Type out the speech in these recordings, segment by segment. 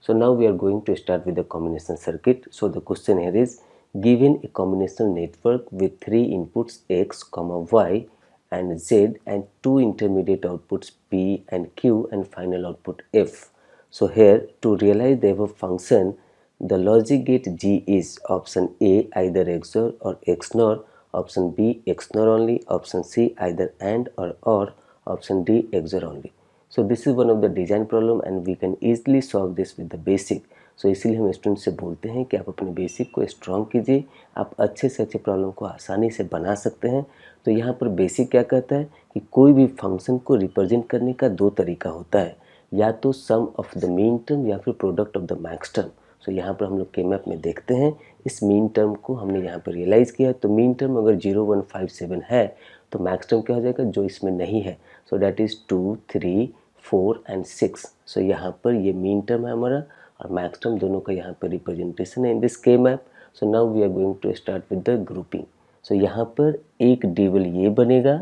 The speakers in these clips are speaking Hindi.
So now we are going to start with the combination circuit. So the question here is, given a combinational network with 3 inputs x, y and z and 2 intermediate outputs p and q and final output f. So here, to realize the above function, the logic gate G is option A, either XOR or XNOR, option B, XNOR only, option C, either AND or option D, XOR only. So this is one of the design problem and we can easily solve this with the basic. So इसीलिए हम स्टूडेंट से बोलते हैं कि आप अपने बेसिक को स्ट्रॉन्ग कीजिए, आप अच्छे से अच्छे प्रॉब्लम को आसानी से बना सकते हैं। तो यहाँ पर बेसिक क्या कहता है कि कोई भी फंक्शन को रिप्रेजेंट करने का दो तरीका होता है, या तो सम ऑफ द मीन टर्म या फिर product of the max term. तो यहाँ पर हम लोग के मैप में देखते हैं, इस मीन टर्म को हमने यहाँ पर रियलाइज़ किया है। तो मीन टर्म अगर 0, 1, 5, 7 है तो मैक्स टर्म क्या हो जाएगा, जो इसमें नहीं है। So that is 2, 3, 4 and 6। सो यहाँ पर ये मीन टर्म है हमारा और मैक्स टर्म, दोनों का यहाँ पर रिप्रेजेंटेशन है in this K map. So now we are going to start with the grouping. सो यहाँ पर एक डिवल ये बनेगा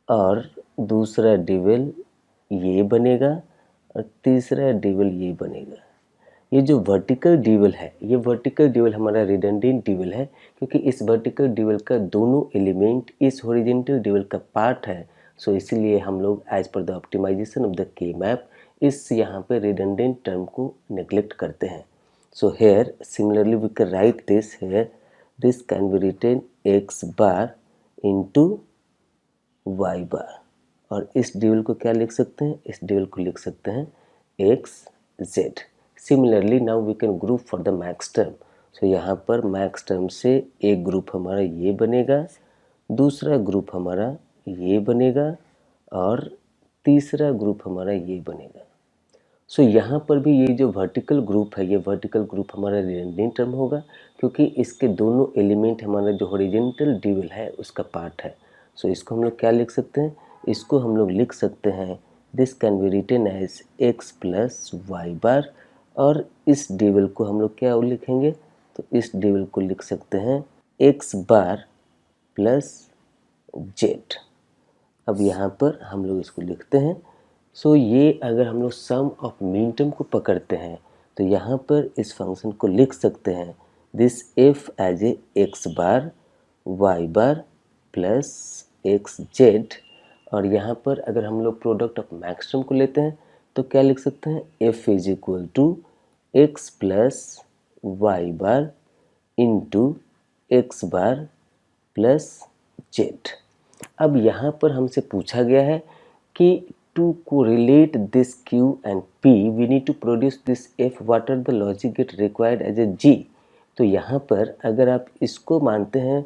और दूसरा डिवल ये बनेगा और तीसरा डिवल ये बनेगा। ये जो वर्टिकल डिवल है, ये वर्टिकल डिवल हमारा रिडंडेंट डिवल है, क्योंकि इस वर्टिकल डिवल का दोनों एलिमेंट इस हॉरिजॉन्टल डिवल का पार्ट है। सो इसीलिए हम लोग as per the optimization of the K map इस यहाँ पे रिडंडेंट टर्म को नेग्लेक्ट करते हैं। So here similarly we can write this here, this can be written X bar into Y bar, और इस डिवल को क्या लिख सकते हैं, इस डिवल को लिख सकते हैं X Z. Similarly now we can group for the max term. So यहाँ पर मैक्स टर्म से एक ग्रुप हमारा ये बनेगा, दूसरा ग्रुप हमारा ये बनेगा और तीसरा ग्रुप हमारा ये बनेगा। सो यहाँ पर भी ये जो वर्टिकल ग्रुप है, ये वर्टिकल ग्रुप हमारा रिडंडेंट टर्म होगा, क्योंकि इसके दोनों एलिमेंट हमारा जो हॉरिजॉन्टल डिवल है उसका पार्ट है। सो इसको हम लोग क्या लिख सकते हैं, इसको हम लोग लिख सकते हैं this can be written as X plus Y bar, और इस डिवल को हम लोग क्या लिखेंगे, तो इस डिवल को लिख सकते हैं एक्स बार प्लस जेड। अब यहाँ पर हम लोग इसको लिखते हैं। सो ये अगर हम लोग सम ऑफ मीन टर्म को पकड़ते हैं तो यहाँ पर इस फंक्शन को लिख सकते हैं this F as a X bar Y bar plus X Z, और यहाँ पर अगर हम लोग प्रोडक्ट ऑफ मैक्स टर्म को लेते हैं तो क्या लिख सकते हैं, F is equal to X plus Y bar into X bar plus Z. अब यहाँ पर हमसे पूछा गया है कि to correlate this Q and P we need to produce this F, what are the logic gate required as a G। तो यहाँ पर अगर आप इसको मानते हैं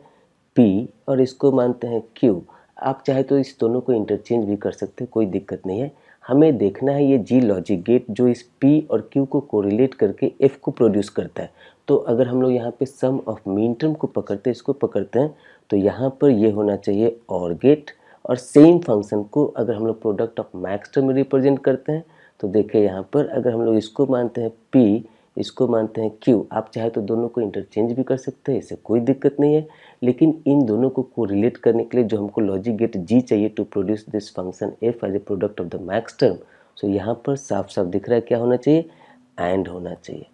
P और इसको मानते हैं Q, आप चाहे तो इस दोनों को इंटरचेंज भी कर सकते हैं, कोई दिक्कत नहीं है। हमें देखना है ये G लॉजिक गेट जो इस P और Q को कोरिलेट करके F को प्रोड्यूस करता है। तो अगर हम लोग यहाँ पे सम ऑफ मीन टर्म को पकड़ते हैं, इसको पकड़ते हैं, तो यहाँ पर ये होना चाहिए और गेट, और सेम फंक्शन को अगर हम लोग प्रोडक्ट ऑफ मैक्स टर्म में रिप्रेजेंट करते हैं तो देखिए यहाँ पर अगर हम लोग इसको मानते हैं P, इसको मानते हैं Q, आप चाहे तो दोनों को इंटरचेंज भी कर सकते हैं, इससे कोई दिक्कत नहीं है। लेकिन इन दोनों को कोरिलेट करने के लिए जो हमको लॉजिक गेट G चाहिए to produce this function F as a product of the max term, so यहाँ पर साफ साफ दिख रहा है क्या होना चाहिए, एंड होना चाहिए।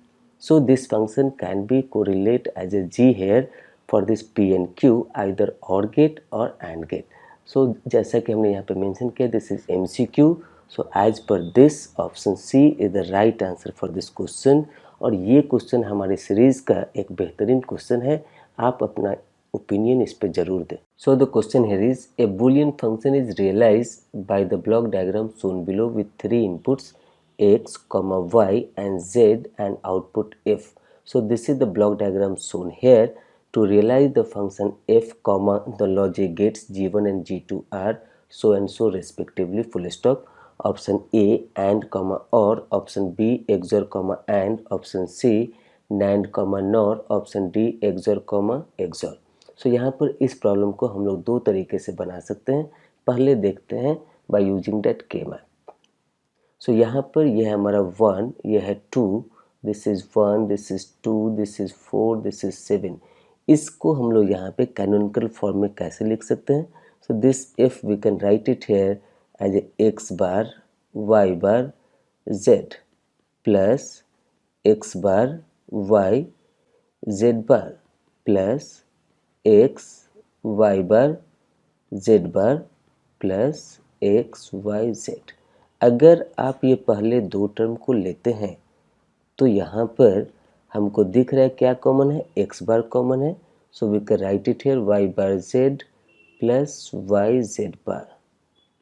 So this function can be correlate as a G here for this P and Q either or gate or and gate. So जैसा कि हमने यहाँ पे मेंशन किया, this is MCQ। So as per this option C is the right answer for this question, और ये क्वेश्चन हमारे सीरीज का एक बेहतरीन क्वेश्चन है, आप अपना ओपिनियन इस पे जरूर दें। So the question here is a Boolean function is realize by the block diagram shown below with 3 inputs x, y and z and output f. So this is the block diagram shown here. To realize the function f, the logic gates G1 and G2 are so and so respectively, full stop. Option A AND, OR. Option B XOR, AND. Option C NAND, NOR. Option D XOR, XOR. So यहाँ पर इस प्रॉब्लम को हम लोग दो तरीके से बना सकते हैं। पहले देखते हैं by using that K map. So यहाँ पर यह है हमारा 1, यह है 2, this is 1, this is 2, this is 4, this is 7। इसको हम लोग यहाँ पे कैनोनिकल फॉर्म में कैसे लिख सकते हैं, so this if we can write it here as a X bar Y bar Z plus X bar Y Z bar plus X Y bar Z bar plus X Y Z. अगर आप ये पहले दो टर्म को लेते हैं तो यहाँ पर हमको दिख रहा है क्या कॉमन है, एक्स बार कॉमन है, so we can write it here Y bar Z plus Y Z bar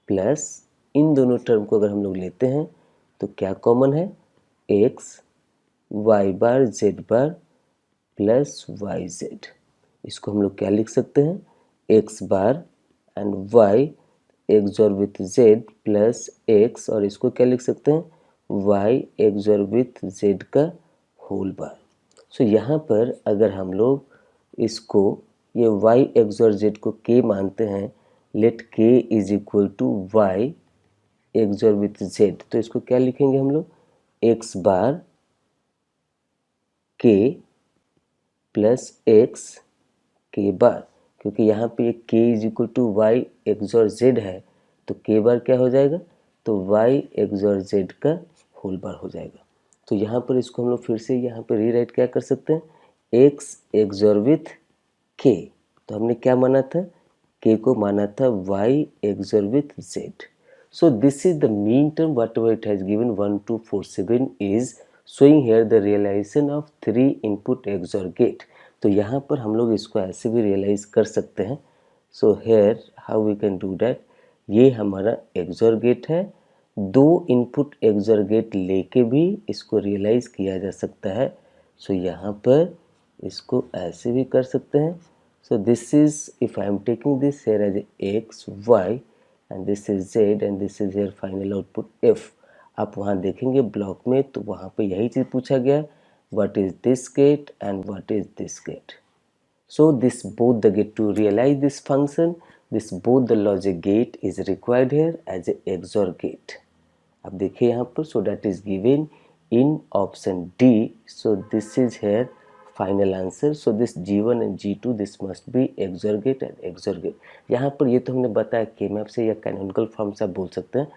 plus इन दोनों टर्म को अगर हम लोग लेते हैं तो क्या कॉमन है, X Y bar Z bar plus Y Z. इसको हम लोग क्या लिख सकते हैं, X bar and Y XOR with Z plus X, और इसको क्या लिख सकते हैं, वाई एक्सोर विथ जेड का होल बार। सो यहाँ पर अगर हम लोग इसको ये वाई एक्सोर जेड को के मानते हैं, let K is equal to Y XOR with Z, तो इसको क्या लिखेंगे हम लोग, एक्स बार के प्लस एक्स के बार, क्योंकि यहाँ पे k is equal to Y XOR Z है तो k बार क्या हो जाएगा, तो y एक्सोर जेड का होल बार हो जाएगा। तो यहाँ पर इसको हम लोग फिर से यहाँ पर रीराइट क्या कर सकते हैं, x एक्सोर विथ k, तो हमने क्या माना था, k को माना था y XOR with z। So this is the mean term whatever it has given 1 2 4 7 is showing here the realization of 3 input XOR gate। तो यहाँ पर हम लोग इसको ऐसे भी रियलाइज कर सकते हैं। So here how we can do that, ये हमारा XOR गेट है, दो इनपुट XOR गेट लेके भी इसको रियलाइज किया जा सकता है। सो यहाँ पर इसको ऐसे भी कर सकते हैं। So this is if I am taking this here as X Y and this is Z and this is here final output F. आप वहाँ देखेंगे ब्लॉक में तो वहाँ पे यही चीज़ पूछा गया, what is this gate and what is this gate। So this both the gate to realize this function, this both the logic gate is required here as a XOR gate। अब देखिए यहाँ पर, so that is given in option D, so this is here final answer। so this G1 and G2 this must be XOR gate and XOR gate। यहाँ पर ये तो हमने बताया के मैप से या कैनोनिकल फॉर्म से आप बोल सकते हैं।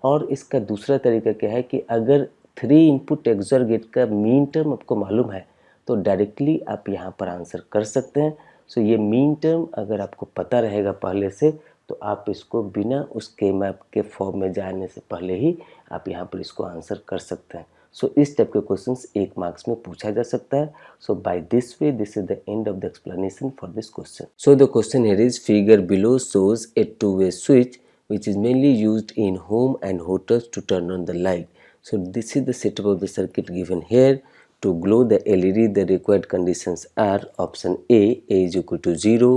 और इसका दूसरा तरीका क्या है कि अगर 3 इनपुट XOR गेट का मीन टर्म आपको मालूम है तो डायरेक्टली आप यहाँ पर आंसर कर सकते हैं। सो ये मीन टर्म अगर आपको पता रहेगा पहले से तो आप इसको बिना उस के मैप के फॉर्म में जाने से पहले ही आप यहाँ पर इसको आंसर कर सकते हैं। सो इस टाइप के क्वेश्चंस 1 मार्क्स में पूछा जा सकता है। So by this way this is the end of the explanation for this question. So the question here is figure below shows a two way switch which is mainly used in home and hotels to turn on the light। So this is the setup of the circuit given here। To glow the LED the required conditions are option A is equal to 0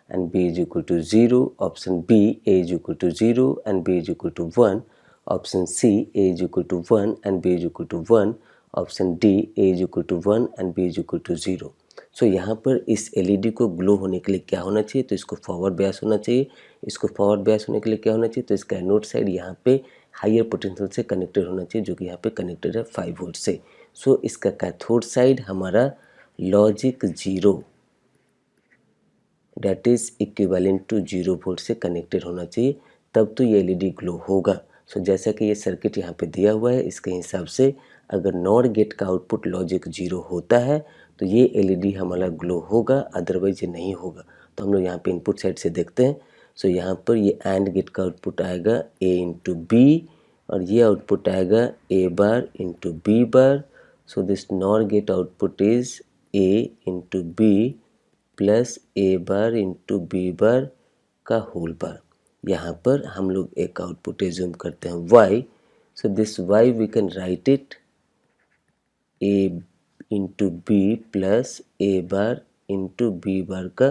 and B is equal to 0, option B A is equal to 0 and B is equal to 1, option C A is equal to 1 and B is equal to 1, option D A is equal to 1 and B is equal to 0। सो यहाँ पर इस एलईडी को ग्लो होने के लिए क्या होना चाहिए, तो इसको फॉरवर्ड बायस होना चाहिए। इसको फॉरवर्ड बायस होने के लिए क्या होना चाहिए, तो इसका एनोड साइड यहाँ पे हायर पोटेंशियल से कनेक्टेड होना चाहिए, जो कि यहाँ पे कनेक्टेड है 5 वोल्ट से। सो इसका कैथोड साइड हमारा logic 0 that is equivalent to 0 volt से कनेक्टेड होना चाहिए, तब तो ये एलईडी ग्लो होगा। सो जैसा कि ये सर्किट यहाँ पे दिया हुआ है इसके हिसाब से अगर नॉर गेट का आउटपुट लॉजिक 0 होता है तो ये एलईडी हमारा ग्लो होगा, अदरवाइज ये नहीं होगा। तो हम लोग यहाँ पे इनपुट साइड से देखते हैं। सो यहाँ पर ये एंड गेट का आउटपुट आएगा ए इंटू बी और ये आउटपुट आएगा A bar into B bar. So this NOR gate output is A into B plus A bar into B bar का होल बार। यहाँ पर हम लोग एक आउटपुट एज्यूम करते हैं y। So this y we can write it a into B plus A bar into B bar का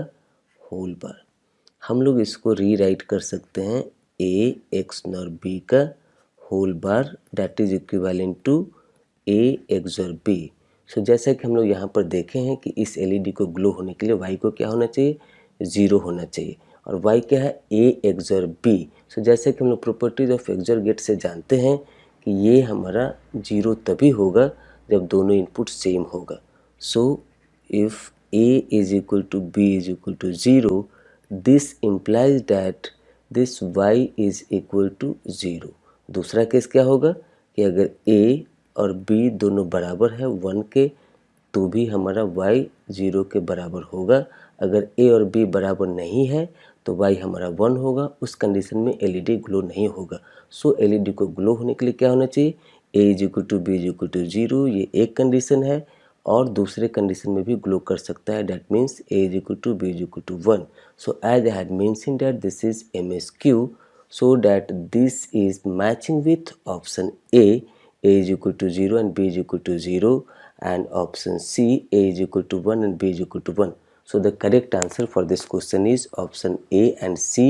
होल बार। हम लोग इसको रीराइट कर सकते हैं a एक्स नॉर b का whole bar that is equivalent to a XOR b। So जैसा कि हम लोग यहाँ पर देखे हैं कि इस एलईडी को ग्लो होने के लिए y को क्या होना चाहिए, 0 होना चाहिए, और y क्या है, a एक्सोर b। सो जैसे कि हम लोग प्रॉपर्टीज ऑफ एक्सोर गेट से जानते हैं कि ये हमारा 0 तभी होगा जब दोनों इनपुट सेम होगा। So if a is equal to b is equal to 0 this implies that this y is equal to 0। दूसरा केस क्या होगा कि अगर a और b दोनों बराबर है 1 के, तो भी हमारा y 0 के बराबर होगा। अगर a और b बराबर नहीं है तो y हमारा 1 होगा। उस कंडीशन में एलईडी ग्लो नहीं होगा। सो एलईडी को ग्लो होने के लिए क्या होना चाहिए, a is equal to b is equal to 0, ये एक कंडीशन है। और दूसरे कंडीशन में भी ग्लो कर सकता है, that means a is equal to b is equal to 1। So as I had mentioned that this is MSQ, so that this is matching with option A is equal to 0 and B is equal to 0, and option C, A is equal to 1 and B is equal to 1. So the correct answer for this question is option A and C.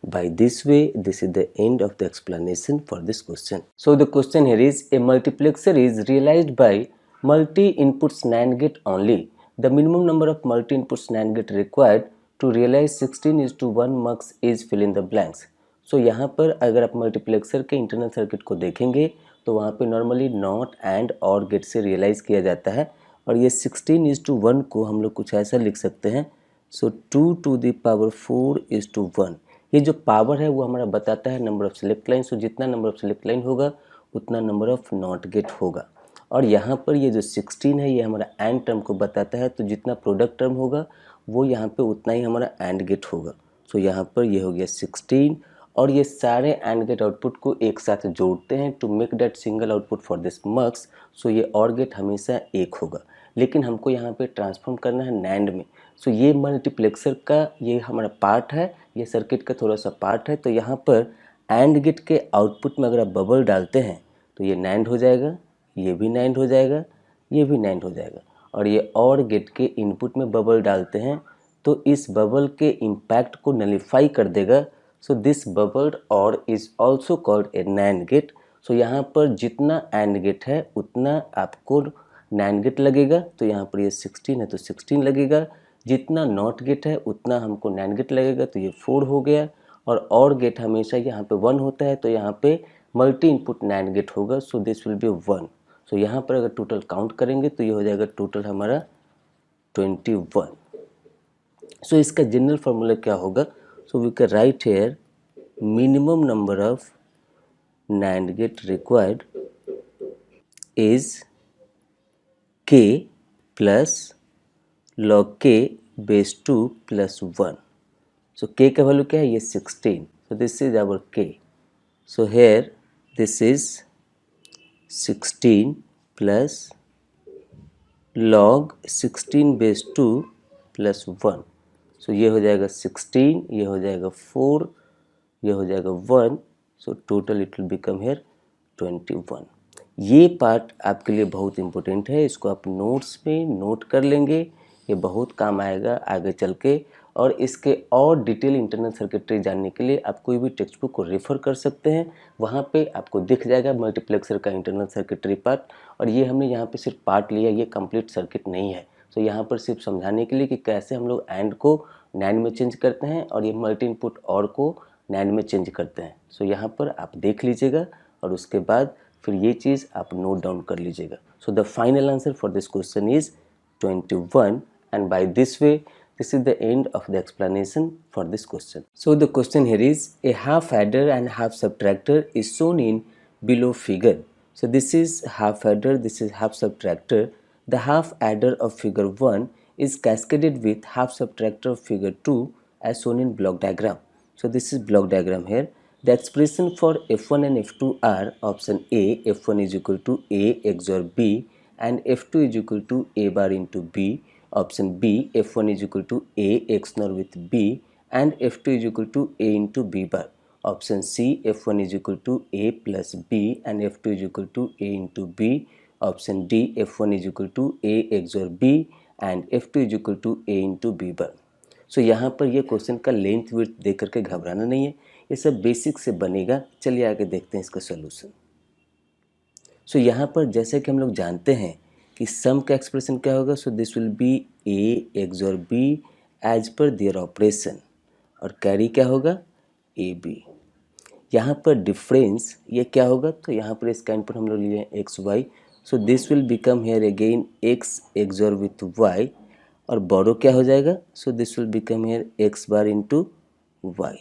By this way, this is the end of the explanation for this question. So the question here is, a multiplexer is realized by multi-inputs NAND gate only. The minimum number of multi-inputs NAND gate required to realize 16:1 mux is fill in the blanks. सो यहाँ पर अगर आप मल्टीप्लेक्सर के इंटरनल सर्किट को देखेंगे तो वहाँ पे नॉर्मली नॉट एंड और गेट से रियलाइज़ किया जाता है। और ये 16:1 को हम लोग कुछ ऐसा लिख सकते हैं, सो 2 to the power 4:1। ये जो पावर है वो हमारा बताता है नंबर ऑफ सेलेक्ट लाइन। सो जितना नंबर ऑफ सेलेक्ट लाइन होगा उतना नंबर ऑफ नॉट गेट होगा। और यहाँ पर ये जो 16 है ये हमारा एंड टर्म को बताता है, तो जितना प्रोडक्ट टर्म होगा वो यहाँ पे उतना ही हमारा एंड गेट होगा। सो यहाँ पर ये हो गया 16, और ये सारे एंड गेट आउटपुट को एक साथ जोड़ते हैं to make that single output for this mux. So ये और गेट हमेशा एक होगा, लेकिन हमको यहाँ पे ट्रांसफॉर्म करना है नैंड में। सो ये मल्टीप्लेक्सर का ये हमारा पार्ट है, ये सर्किट का थोड़ा सा पार्ट है। तो यहाँ पर एंड गेट के आउटपुट में अगर आप बबल डालते हैं तो ये नैंड हो जाएगा, ये भी नैंड हो जाएगा, ये भी नैंड हो जाएगा। और ये और गेट के इनपुट में बबल डालते हैं तो इस बबल के इम्पैक्ट को नलीफाई कर देगा। So this bubble OR is also called a NAND gate. So यहाँ पर जितना एंड गेट है उतना आपको नैंड गेट लगेगा। तो यहाँ पर ये 16 है तो 16 लगेगा। जितना नॉट गेट है उतना हमको नैंड गेट लगेगा, तो ये 4 हो गया। और गेट हमेशा यहाँ पे 1 होता है, तो यहाँ पे मल्टी इनपुट नैंड गेट होगा। So this will B 1। सो यहाँ पर अगर टोटल काउंट करेंगे तो ये हो जाएगा टोटल हमारा 21। सो इसका जनरल फार्मूला क्या होगा, so we can write here minimum number of NAND gate required is k plus log k base 2 plus 1. So k का वैल्यू क्या है, ये 16. So this is our k. So here this is 16 plus log 16 base 2 plus 1. So ये हो जाएगा 16, ये हो जाएगा 4, ये हो जाएगा 1। So total it will become here 21। ये पार्ट आपके लिए बहुत इंपॉर्टेंट है, इसको आप नोट्स में नोट कर लेंगे, ये बहुत काम आएगा आगे चल के। और इसके और डिटेल इंटरनल सर्किटरी जानने के लिए आप कोई भी टेक्स्ट बुक को रेफ़र कर सकते हैं, वहाँ पे आपको दिख जाएगा मल्टीप्लेक्सर का इंटरनल सर्किटरी पार्ट। और ये हमने यहाँ पे सिर्फ पार्ट लिया, ये कंप्लीट सर्किट नहीं है। तो यहाँ पर सिर्फ समझाने के लिए कि कैसे हम लोग एंड को नैंड में चेंज करते हैं और ये मल्टी इनपुट और को नैंड में चेंज करते हैं। सो यहाँ पर आप देख लीजिएगा और उसके बाद फिर ये चीज़ आप नोट डाउन कर लीजिएगा। So the final answer for this question is 21, and by this way this is the end of the explanation for this question. So the question here is, a half adder and half subtractor is shown in below figure. So this is half adder, this is half subtractor. The half adder of figure 1 is cascaded with half subtractor of figure 2 as shown in block diagram. So this is block diagram here. The expression for F1 and F2 are option A, F1 is equal to A XOR B, and F2 is equal to A bar into B. Option B, F1 is equal to A XNOR with B, and F2 is equal to A into B bar. Option C, F1 is equal to A plus B, and F2 is equal to A into B. Option D, F1 is equal to A XOR B, and F2 is equal to A into B bar. सो यहाँ पर ये क्वेश्चन का लेंथ विड्थ देख करके घबराना नहीं है, ये सब बेसिक से बनेगा। चलिए आगे देखते हैं इसका सोल्यूशन। सो यहाँ पर जैसे कि हम लोग जानते हैं कि सम का एक्सप्रेशन क्या होगा, so this will be A XOR B as per their operation, और कैरी क्या होगा, ए बी। यहाँ पर डिफरेंस ये क्या होगा, तो यहाँ पर इसका इनपुट हम लोग लिए X Y. So this will become here again X XOR with Y, और बोरो क्या हो जाएगा, so this will become here X bar into Y.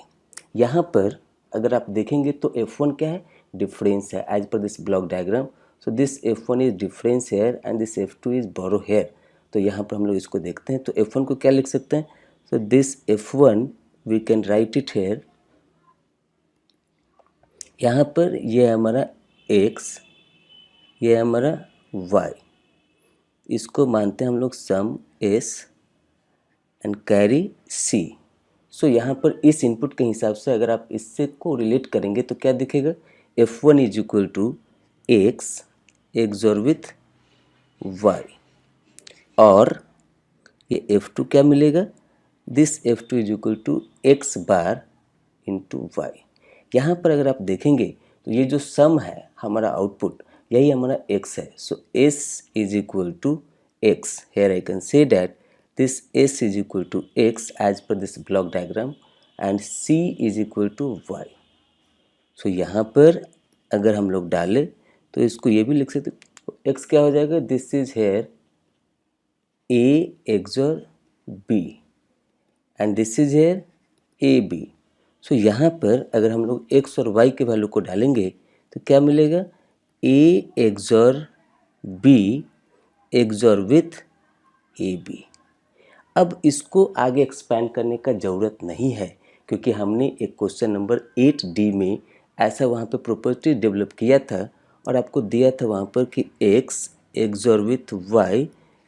यहाँ पर अगर आप देखेंगे तो F1 क्या है, डिफरेंस है as per this block diagram. So this F1 is difference here and this F2 is borrow here. तो यहाँ पर हम लोग इसको देखते हैं। तो F1 को क्या लिख सकते हैं? So this F1 we can write it here. यहाँ पर ये हमारा x, ये हमारा y, इसको मानते हैं हम लोग सम s एंड कैरी c। सो यहाँ पर इस इनपुट के हिसाब से अगर आप इससे को रिलेट करेंगे तो क्या दिखेगा? F1 is equal to x XOR with y, और ये F2 क्या मिलेगा? This F2 is equal to x bar into y। यहाँ पर अगर आप देखेंगे तो ये जो सम है हमारा आउटपुट, यही हमारा x है। So s is equal to x, here I can say that this s is equal to x as per this block diagram and c is equal to y। So यहाँ पर अगर हम लोग डालें तो इसको ये भी लिख सकते, x क्या हो जाएगा? This is here a XOR b and this is here A B. So यहाँ पर अगर हम लोग x और y के वैल्यू को डालेंगे तो क्या मिलेगा? a XOR b XOR with A B. अब इसको आगे एक्सपैंड करने का ज़रूरत नहीं है, क्योंकि हमने एक क्वेश्चन नंबर 8D में ऐसा वहाँ पे प्रॉपर्टी डेवलप किया था और आपको दिया था वहाँ पर कि x XOR with y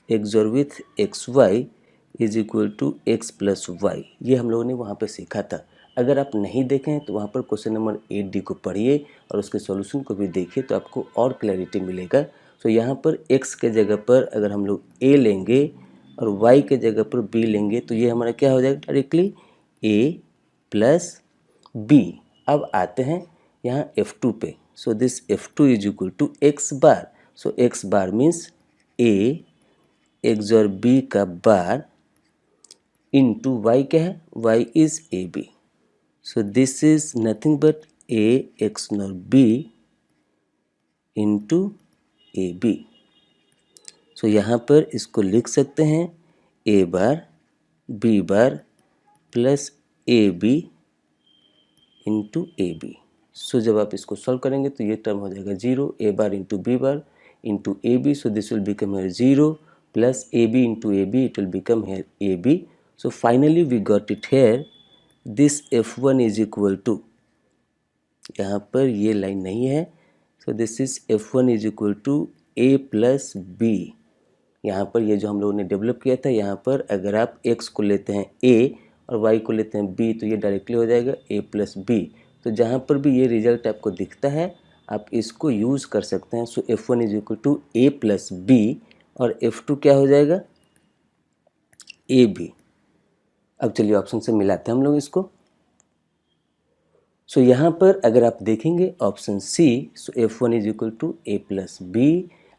XOR with xy is equal to x plus Y. ये हम लोगों ने वहाँ पे सीखा था। अगर आप नहीं देखें तो वहाँ पर क्वेश्चन नंबर 8D को पढ़िए और उसके सॉल्यूशन को भी देखिए तो आपको और क्लैरिटी मिलेगा। सो यहाँ पर x के जगह पर अगर हम लोग a लेंगे और y के जगह पर b लेंगे तो ये हमारा क्या हो जाएगा? Directly a plus b। अब आते हैं यहाँ F2 पे। So this F2 is equal to x bar. So x bar means a XOR b का बार इंटू y क्या है? y is A B. So this is nothing but a XOR b into A B. So यहाँ पर इसको लिख सकते हैं a bar b bar plus A B into A B. So जब आप इसको सॉल्व करेंगे तो ये टर्म हो जाएगा 0, a bar into b bar into A B. So this will become here 0 plus A B into A B, it will become here A B. So finally we got it here. This F1 is equal to, यहाँ पर ये लाइन नहीं है। So this is F1 is equal to A plus B। यहाँ पर ये जो हम लोगों ने डेवलप किया था, यहाँ पर अगर आप x को लेते हैं A और y को लेते हैं B तो ये डायरेक्टली हो जाएगा A plus B। तो जहाँ पर भी ये रिजल्ट आपको दिखता है आप इसको यूज़ कर सकते हैं। सो F1 is equal to A plus B और F2 क्या हो जाएगा? A B. अब चलिए ऑप्शन से मिलाते हैं हम लोग इसको। सो यहाँ पर अगर आप देखेंगे option C, so F1 is equal to A plus B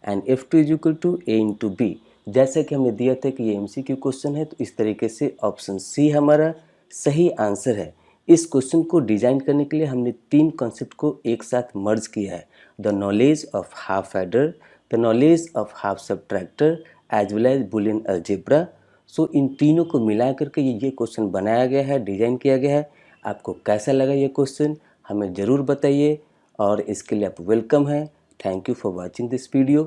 and F2 is equal to A into B. जैसा कि हमने दिया था कि ये MCQ क्वेश्चन है, तो इस तरीके से ऑप्शन सी हमारा सही आंसर है। इस क्वेश्चन को डिजाइन करने के लिए हमने 3 कॉन्सेप्ट को एक साथ मर्ज किया है: the knowledge of half adder, the knowledge of half subtractor as well as Boolean algebra. So इन तीनों को मिला करके ये क्वेश्चन बनाया गया है, डिज़ाइन किया गया है। आपको कैसा लगा ये क्वेश्चन हमें ज़रूर बताइए और इसके लिए आप वेलकम हैं। Thank you for watching this video.